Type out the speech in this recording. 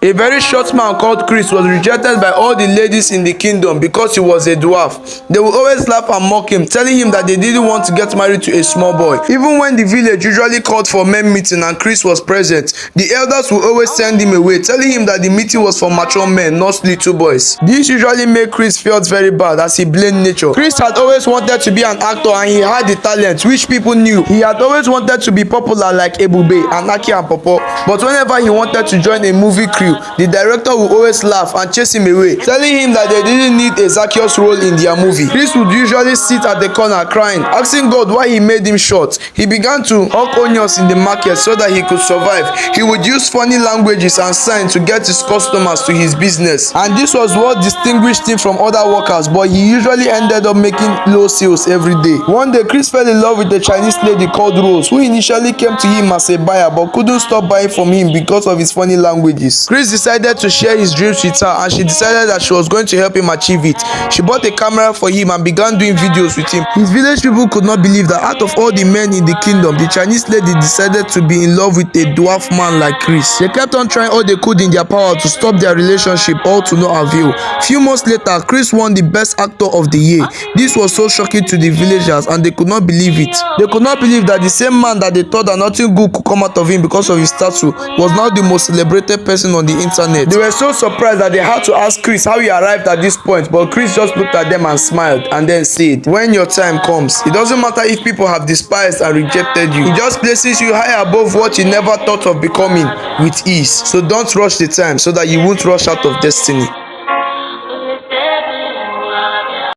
A very short man called Chris was rejected by all the ladies in the kingdom because he was a dwarf. They would always laugh and mock him, telling him that they didn't want to get married to a small boy. Even when the village usually called for men meeting and Chris was present, the elders would always send him away, telling him that the meeting was for mature men, not little boys. This usually made Chris feel very bad as he blamed nature. Chris had always wanted to be an actor and he had the talent which people knew. He had always wanted to be popular like Ebube, Anaki and Popo, but whenever he wanted to join a movie crew, the director would always laugh and chase him away, telling him that they didn't need a Zacchaeus role in their movie. Chris would usually sit at the corner crying, asking God why he made him short. He began to hawk onions in the market so that he could survive. He would use funny languages and signs to get his customers to his business, and this was what distinguished him from other workers, but he usually ended up making low sales every day. One day, Chris fell in love with a Chinese lady called Rose, who initially came to him as a buyer but couldn't stop buying from him because of his funny languages. Chris decided to share his dreams with her, and she decided that she was going to help him achieve it. She bought a camera for him and began doing videos with him. His village people could not believe that out of all the men in the kingdom, the Chinese lady decided to be in love with a dwarf man like Chris. They kept on trying all they could in their power to stop their relationship, all to no avail. Few months later, Chris won the best actor of the year. This was so shocking to the villagers and they could not believe it. They could not believe that the same man that they thought that nothing good could come out of him because of his statue was now the most celebrated person on the internet. They were so surprised that they had to ask Chris how he arrived at this point, but Chris just looked at them and smiled and then said, "When your time comes, it doesn't matter if people have despised and rejected you. It just places you high above what you never thought of becoming with ease. So don't rush the time so that you won't rush out of destiny."